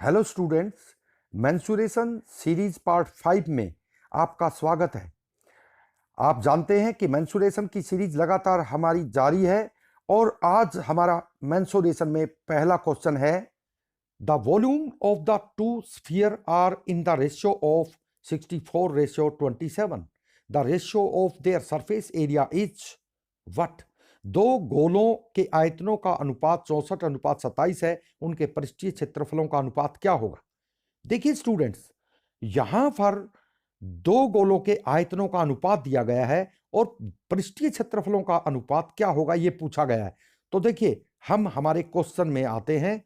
Hello students, mensuration series part 5 में आपका स्वागत है। आप जानते हैं कि मेंसुरेशन की सीरीज लगातार हमारी जारी है और आज हमारा मेंसुरेशन में पहला क्वेश्चन है, the volume of the two sphere are in the ratio of 64:27। The ratio of their surface area is what? दो गोलों के आयतनों का अनुपात 64:27 है, उनके पृष्ठीय क्षेत्रफलों का अनुपात क्या होगा? देखिए स्टूडेंट्स, यहां पर दो गोलों के आयतनों का अनुपात दिया गया है और पृष्ठीय क्षेत्रफलों का अनुपात क्या होगा यह पूछा गया है। तो देखिए, हम हमारे क्वेश्चन में आते हैं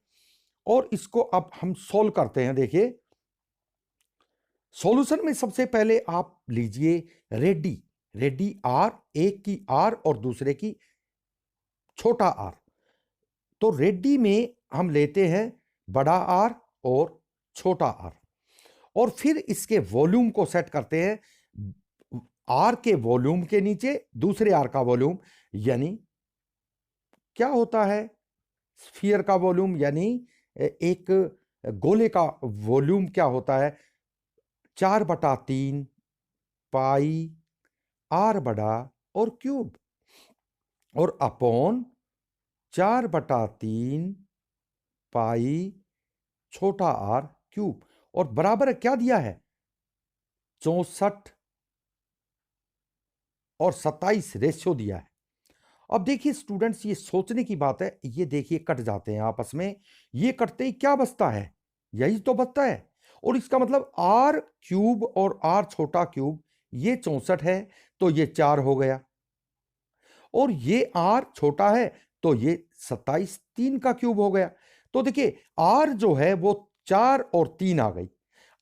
और इसको अब हम सोल्व करते हैं। देखिए, सॉल्यूशन में सबसे पहले आप लीजिए रेडी। रेडी आर, एक की आर और दूसरे की छोटा आर। तो रेडी में हम लेते हैं बड़ा आर और छोटा आर और फिर इसके वॉल्यूम को सेट करते हैं आर के वॉल्यूम के नीचे दूसरे आर का वॉल्यूम। यानी क्या होता है स्फीयर का वॉल्यूम, यानी एक गोले का वॉल्यूम क्या होता है? 4/3 पाई आर बड़ा और क्यूब और अपॉन 4/3 पाई छोटा आर क्यूब और बराबर क्या दिया है? 64 और 27 रेशियो दिया है। अब देखिए स्टूडेंट्स, ये सोचने की बात है। ये देखिए कट जाते हैं आपस में, ये कटते ही क्या बचता है? यही तो बचता है। और इसका मतलब आर क्यूब और आर छोटा क्यूब, ये 64 है तो ये 4 हो गया और ये आर छोटा है तो ये 27 3 का क्यूब हो गया। तो देखिए आर जो है वो 4 और 3 आ गई।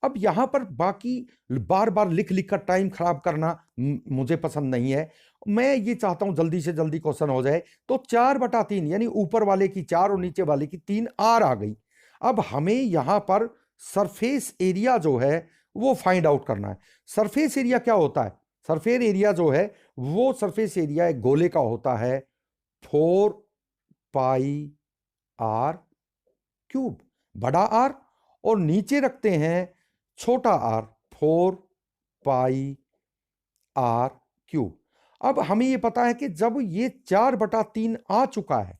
अब यहां पर बाकी बार बार लिख लिख कर टाइम खराब करना मुझे पसंद नहीं है। मैं ये चाहता हूं जल्दी से जल्दी क्वेश्चन हो जाए। तो 4/3 यानी ऊपर वाले की 4 और नीचे वाले की 3 आर आ गई। अब हमें यहां पर सरफेस एरिया जो है वो फाइंड आउट करना है। सरफेस एरिया क्या होता है? सरफेस एरिया जो है वो सरफेस एरिया एक गोले का होता है 4 पाई आर क्यूब, बड़ा आर, और नीचे रखते हैं छोटा आर 4 पाई आर क्यूब। अब हमें यह पता है कि जब ये 4/3 आ चुका है,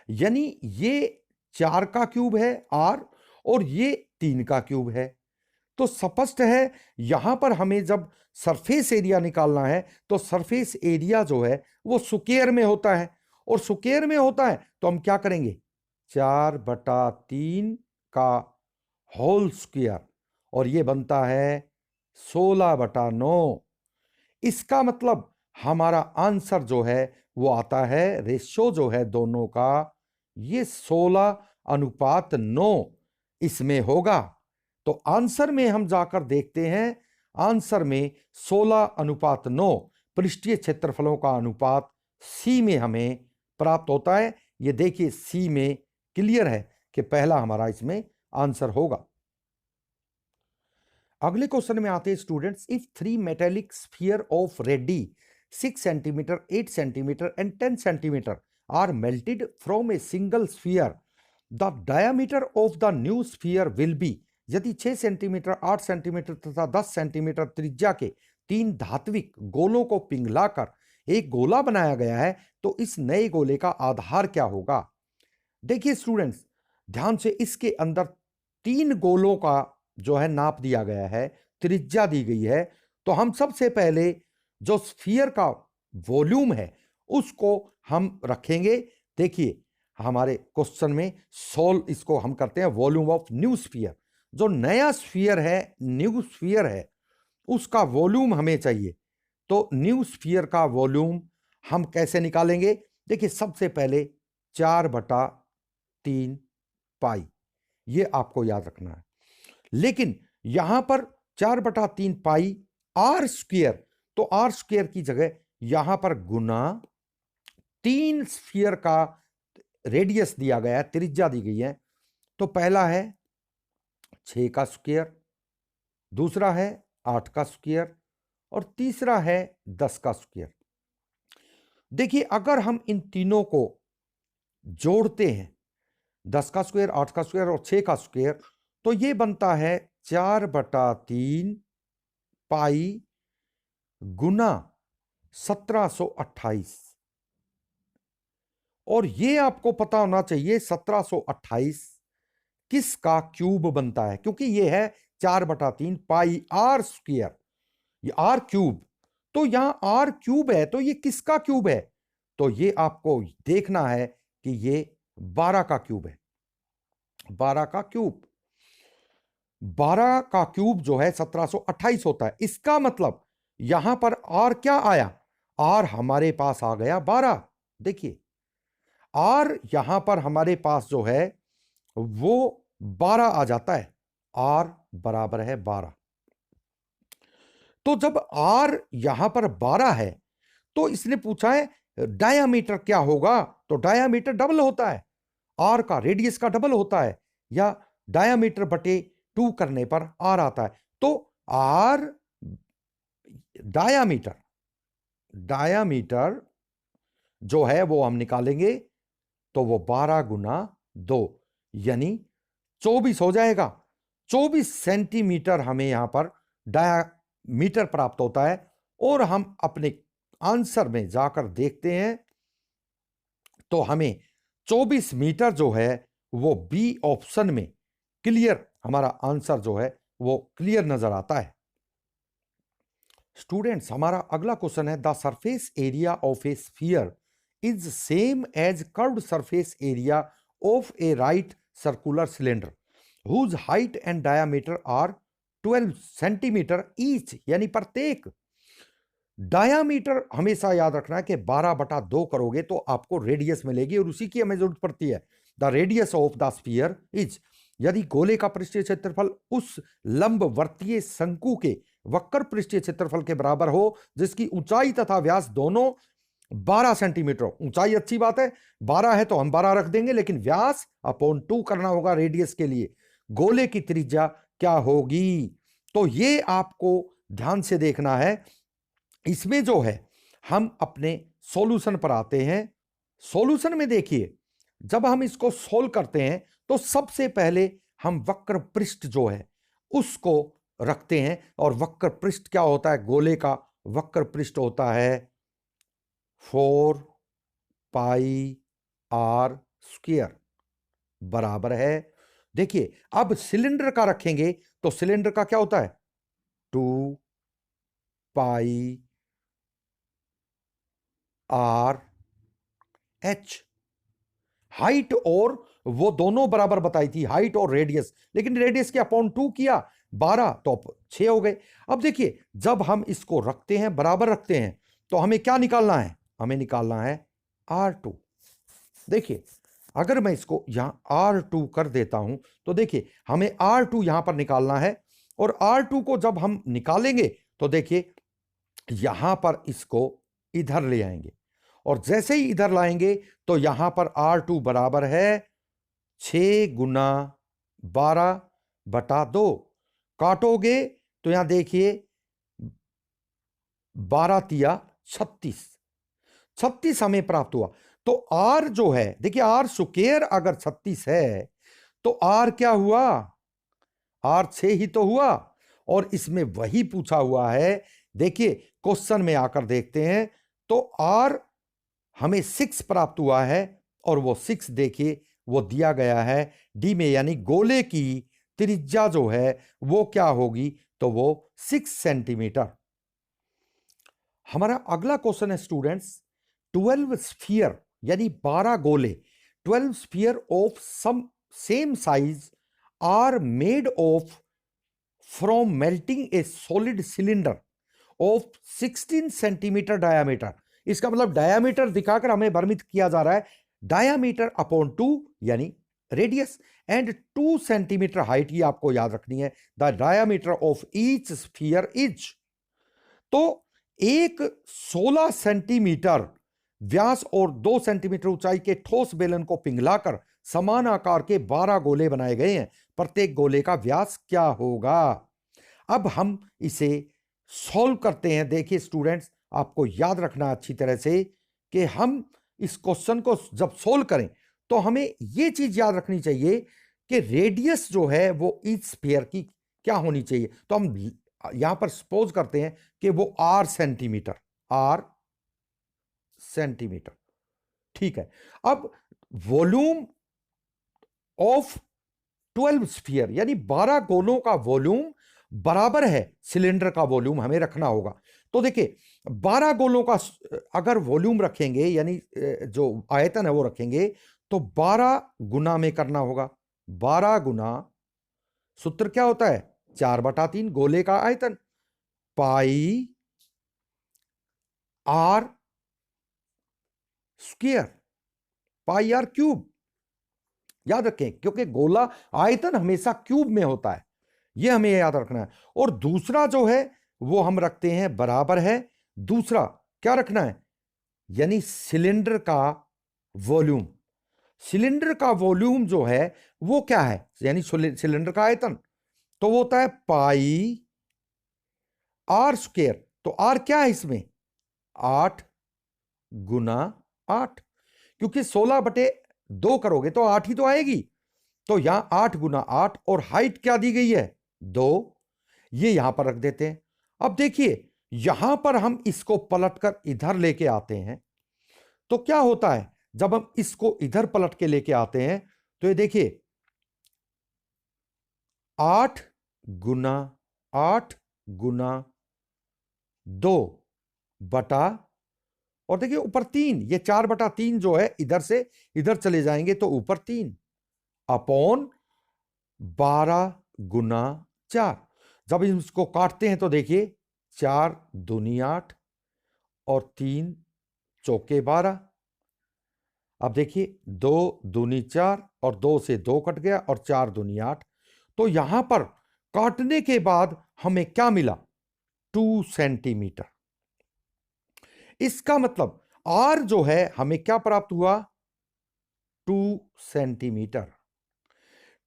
यानी ये 4 का क्यूब है आर और ये 3 का क्यूब है, तो स्पष्ट है यहां पर हमें जब सरफेस एरिया निकालना है तो सरफेस एरिया जो है वो स्क्वायर में होता है और स्क्वायर में होता है तो हम क्या करेंगे? 4/3 का होल स्क्वायर और ये बनता है 16/9। इसका मतलब हमारा आंसर जो है वो आता है, रेशियो जो है दोनों का, ये 16:9 इसमें होगा। तो आंसर में हम जाकर देखते हैं, आंसर में 16:9 पृष्ठीय क्षेत्रफलों का अनुपात सी में हमें प्राप्त होता है। ये देखिए सी में क्लियर है कि पहला हमारा इसमें आंसर होगा। अगले क्वेश्चन में आते हैं students, if 3 metallic sphere of radii 6 centimetre, 8 centimetre and 10 centimetre are melted from a single sphere, the diameter of the new sphere will be. यदि 6 सेंटीमीटर, 8 सेंटीमीटर तथा 10 सेंटीमीटर त्रिज्या के 3 धात्विक गोलों को पिघलाकर एक गोला बनाया गया है तो इस नए गोले का आधार क्या होगा? देखिए स्टूडेंट्स, ध्यान से, इसके अंदर 3 गोलों का जो है नाप दिया गया है, त्रिज्या दी गई है। तो हम सबसे पहले जो स्फीयर का वॉल्यूम है उसको हम रखेंगे। देखिए हमारे क्वेश्चन में सोल्व इसको हम करते हैं वॉल्यूम ऑफ न्यू स्फीयर। जो नया स्फीयर है, न्यू स्फीयर है, उसका वॉल्यूम हमें चाहिए। तो न्यू स्फीयर का वॉल्यूम हम कैसे निकालेंगे? देखिए सबसे पहले 4/3 पाई, ये आपको याद रखना है। लेकिन यहां पर 4/3 पाई आर स्क्वायर, तो आर स्क्वायर की जगह यहां पर गुना 3 स्फीयर का रेडियस दिया गया है, त्रिज्या दी गई है। तो पहला है 6 का स्क्वायर, दूसरा है 8 का स्क्वायर और तीसरा है 10 का स्क्वायर। देखिए अगर हम इन तीनों को जोड़ते हैं, 10 का स्क्वायर, 8 का स्क्वायर और 6 का स्क्वायर, तो ये बनता है 4/3 पाई गुना 1728। और ये आपको पता होना चाहिए 1728 किसका क्यूब बनता है, क्योंकि ये है 4/3 पाई आर स्क्वायर, ये आर क्यूब। तो यहां आर क्यूब है तो ये किसका क्यूब है, तो ये आपको देखना है कि ये 12 का क्यूब है। 12 का क्यूब, 12 का क्यूब जो है 1728 होता है। इसका मतलब यहां पर आर क्या आया, आर हमारे पास आ गया 12। देखिए आर यहां पर हमारे पास जो है वो 12 आ जाता है, आर बराबर है 12। तो जब आर यहां पर 12 है तो इसने पूछा है डायामीटर क्या होगा, तो डायामीटर डबल होता है, आर का रेडियस का डबल होता है, या डायामीटर बटे 2 करने पर आर आता है। तो आर डायामीटर, डायामीटर जो है वो हम निकालेंगे तो वो 12 गुना 2 यानी 24 हो जाएगा। 24 सेंटीमीटर हमें यहां पर डायामीटर प्राप्त होता है। और हम अपने आंसर में जाकर देखते हैं तो हमें 24 मीटर जो है वो बी ऑप्शन में क्लियर, हमारा आंसर जो है वो क्लियर नजर आता है। स्टूडेंट्स हमारा अगला क्वेश्चन है, the surface area of a sphere is same as curved surface area of a right circular cylinder whose height and diameter are 12 centimetre each, यानी प्रत्येक डायामीटर हमेशा याद रखना है कि 12/2 करोगे तो आपको रेडियस मिलेगी, और उसी की हमें जरूरत पड़ती है। The radius of the sphere is, यदि गोले का पृष्ठीय क्षेत्रफल उस लंबवर्तीय शंकु के वक्र पृष्ठीय क्षेत्रफल के बराबर हो जिसकी ऊंचाई तथा व्यास दोनों 12 सेंटीमीटर, ऊंचाई अच्छी बात है 12 है तो हम 12 रख देंगे, लेकिन व्यास अपॉन 2 करना होगा रेडियस के लिए। गोले की त्रिज्या क्या होगी, तो ये आपको ध्यान से देखना है। इसमें जो है हम अपने सॉल्यूशन पर आते हैं। सॉल्यूशन में देखिए जब हम इसको सोल्व करते हैं तो सबसे पहले हम वक्र पृष्ठ जो है उसको रखते हैं, और वक्र पृष्ठ क्या होता है, गोले का वक्र पृष्ठ होता है 4 पाई आर स्क्वायर बराबर है। देखिए अब सिलेंडर का रखेंगे तो सिलेंडर का क्या होता है 2 पाई आर एच। हाइट और वो दोनों बराबर बताई थी, हाइट और रेडियस, लेकिन रेडियस के अपॉन 2 किया 12 तो 6 हो गए। अब देखिए जब हम इसको रखते हैं बराबर रखते हैं तो हमें क्या निकालना है, हमें निकालना है R2। देखिए अगर मैं इसको यहां R2 कर देता हूं तो देखिए हमें R2 यहां पर निकालना है, और R2 को जब हम निकालेंगे तो देखिए यहां पर इसको इधर ले आएंगे, और जैसे ही इधर लाएंगे तो यहां पर R2 बराबर है 6 गुना 12/2। काटोगे तो यहां देखिए 12 तिया 36, 36 हमें प्राप्त हुआ। तो R जो है देखिए R स्क्वायर अगर 36 है तो R क्या हुआ, R 6 ही तो हुआ, और इसमें वही पूछा हुआ है। देखिए क्वेश्चन में आकर देखते हैं तो R हमें 6 प्राप्त हुआ है, और वो 6 देखिए वो दिया गया है डी में, यानी गोले की त्रिज्या जो है वो क्या होगी, तो वो 6 सेंटीमीटर। हमारा अगला क्वेश्चन है स्टूडेंट्स, 12 स्फीयर यानी 12 गोले, 12 sphere of some same size are made of from melting a solid cylinder of 16 centimetre diameter. इसका मतलब डायामीटर दिखाकर हमें भ्रमित किया जा रहा है, डायामीटर अपॉन 2 यानी रेडियस, एंड 2 सेंटीमीटर हाइट, ही आपको याद रखनी है। The diameter of each sphere is, तो एक 16 सेंटीमीटर व्यास और 2 सेंटीमीटर ऊंचाई के ठोस बेलन को पिघलाकर समान आकार के 12 गोले बनाए गए हैं। प्रत्येक गोले का व्यास क्या होगा। अब हम इसे सॉल्व करते हैं। देखिए स्टूडेंट्स आपको याद रखना अच्छी तरह से कि हम इस क्वेश्चन को जब सोल्व करें तो हमें ये चीज याद रखनी चाहिए कि रेडियस जो है वो ईच स्फीयर की क्या होनी चाहिए। तो हम यहां पर सपोज करते हैं कि वो आर सेंटीमीटर, ठीक है। अब वॉल्यूम ऑफ 12 स्फीयर यानी 12 गोलों का वॉल्यूम बराबर है सिलेंडर का वॉल्यूम, हमें रखना होगा। तो देखिए 12 गोलों का अगर वॉल्यूम रखेंगे यानी जो आयतन है वो रखेंगे, तो 12 गुना में करना होगा। 12 गुना, सूत्र क्या होता है, 4/3 गोले का आयतन, pi R square, pi R cube. याद रखें क्योंकि गोला आयतन हमेशा क्यूब में होता है, यह हमें याद रखना है। और दूसरा जो है वो हम रखते हैं बराबर है, दूसरा क्या रखना है, यानी सिलेंडर का वॉल्यूम। सिलेंडर का वॉल्यूम जो है वो क्या है, यानी सिलेंडर का आयतन, तो वो होता है पाई आर स्क्वायर। तो आर क्या है इसमें, 8 गुना 8, क्योंकि 16/2 करोगे तो 8 ही तो आएगी। तो यहां 8 गुना 8, और हाइट क्या दी गई है, 2, ये यहां पर रख देते हैं। अब देखिए यहां पर हम इसको पलटकर इधर लेके आते हैं, तो क्या होता है जब हम इसको इधर पलट के लेके आते हैं, तो ये देखिए 8 गुना 8 गुना 2 बटा, और देखिए ऊपर 3, ये 4/3 जो है इधर से इधर चले जाएंगे तो ऊपर 3 अपॉन 12 गुना 4। जब इसको काटते हैं तो देखिए 4 दूनी 8 और 3 चौके 12। अब देखिए 2 दूनी 4 और 2 से 2 कट गया और 4 दूनी 8। तो यहां पर काटने के बाद हमें क्या मिला, 2 सेंटीमीटर। इसका मतलब आर जो है हमें क्या प्राप्त हुआ, 2 सेंटीमीटर।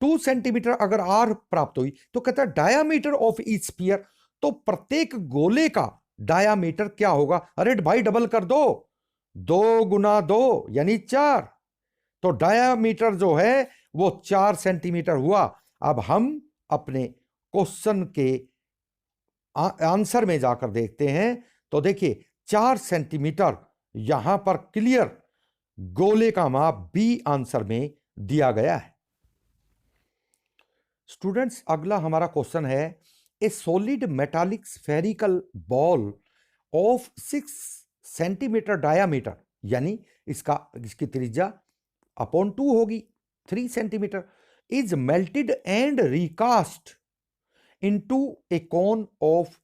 2 सेंटीमीटर अगर आर प्राप्त हुई तो कहता है डायामीटर ऑफ ईच स्फीयर, तो प्रत्येक गोले का डायामीटर क्या होगा, अरे भाई डबल कर दो, 2 गुना 2 यानी 4, तो डायामीटर जो है वो 4 सेंटीमीटर हुआ। अब हम अपने क्वेश्चन के आंसर में जाकर देखते हैं, तो देखिए 4 सेंटीमीटर यहां पर क्लियर गोले का माप बी आंसर में दिया गया है। स्टूडेंट्स अगला हमारा क्वेश्चन है, ए solid metallic spherical ball of 6 centimetre diameter, यानी इसकी त्रिज्या अपॉन 2 होगी, 3 centimetre, is melted and recast into A cone of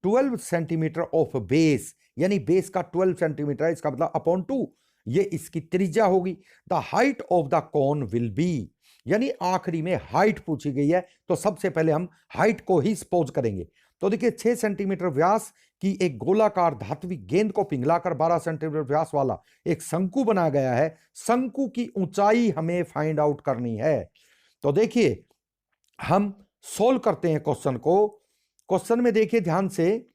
12 centimetre of base, यानी बेस का 12 सेंटीमीटर है, इसका मतलब अपॉन 2, ये इसकी त्रिज्या होगी। The height of the cone will be, यानी आखिरी में हाइट पूछी गई है, तो सबसे पहले हम हाइट को ही सपोज करेंगे। तो देखिए 6 सेंटीमीटर व्यास की एक गोलाकार धात्विक गेंद को पिघलाकर 12 सेंटीमीटर व्यास वाला एक शंकु बनाया गया है, शंकु की ऊंचाई हमें फाइंड आउट करनी है। तो देखिए हम सोल्व करते हैं क्वेश्चन को। क्वेश्चन में देखिए ध्यान से,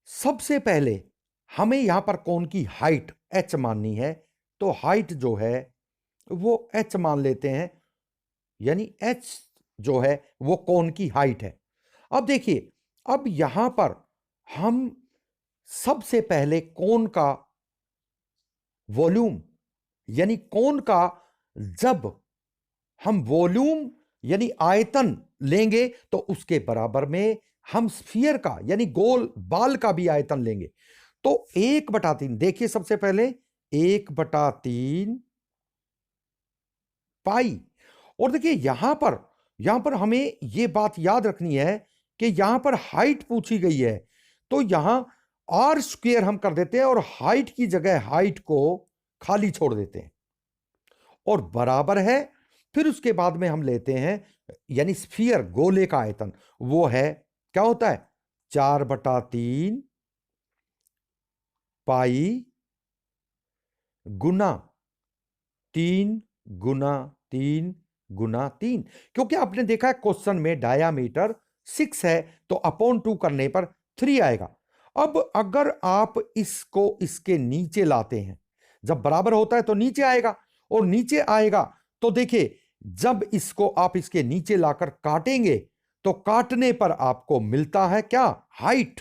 सबसे पहले हमें यहां पर कोन की हाइट h माननी है, तो हाइट जो है वो h मान लेते हैं, यानी h जो है वो कोन की हाइट है। अब देखिए अब यहां पर हम सबसे पहले कोन का वॉल्यूम, यानी कोन का जब हम वॉल्यूम यानी आयतन लेंगे तो उसके बराबर में हम स्फीयर का यानी गोल बाल का भी आयतन लेंगे। तो 1/3, देखिए सबसे पहले 1/3 पाई, और देखिए यहां पर हमें यह बात याद रखनी है कि यहां पर हाइट पूछी गई है, तो यहां आर स्क्वायर हम कर देते हैं और हाइट की जगह हाइट को खाली छोड़ देते हैं, और बराबर है, फिर उसके बाद में हम लेते हैं यानी स्फीयर गोले का आयतन, वो है क्या होता है 4/3 पाई गुना 3 गुना 3 गुना 3, क्योंकि आपने देखा है क्वेश्चन में डायामीटर 6 है, तो अपॉन 2 करने पर 3 आएगा। अब अगर आप इसको इसके नीचे लाते हैं, जब बराबर होता है तो नीचे आएगा, और नीचे आएगा तो देखिए जब इसको आप इसके नीचे लाकर काटेंगे तो काटने पर आपको मिलता है क्या, हाइट।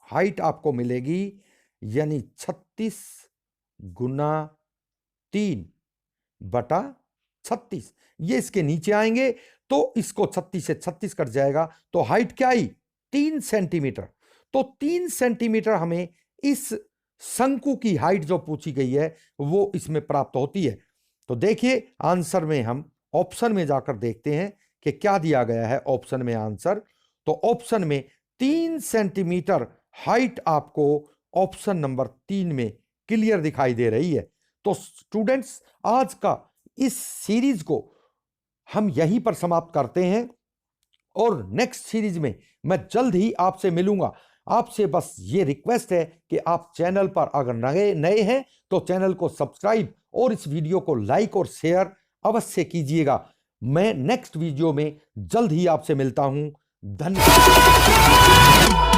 हाइट आपको मिलेगी यानी 36 गुना 3 बटा 36। ये इसके नीचे आएंगे तो इसको 36 से 36 कट जाएगा, तो हाइट क्या आई, 3 सेंटीमीटर। तो 3 सेंटीमीटर हमें इस शंकु की हाइट जो पूछी गई है वो इसमें प्राप्त होती है। तो देखिए आंसर में हम ऑप्शन में जाकर देखते हैं कि क्या दिया गया है ऑप्शन में आंसर। तो ऑप्शन में 3 सेंटीमीटर हाइट आपको ऑप्शन नंबर 3 में क्लियर दिखाई दे रही है। तो स्टूडेंट्स आज का इस सीरीज को हम यहीं पर समाप्त करते हैं, और नेक्स्ट सीरीज में मैं जल्द ही आपसे मिलूंगा। आपसे बस ये रिक्वेस्ट है कि आप चैनल पर अगर नए हैं तो चैनल को सब्सक्राइब और इस वीडियो को लाइक और शेयर अवश्य कीजिएगा। मैं नेक्स्ट वीडियो में जल्द ही आपसे मिलता हूं। धन्यवाद।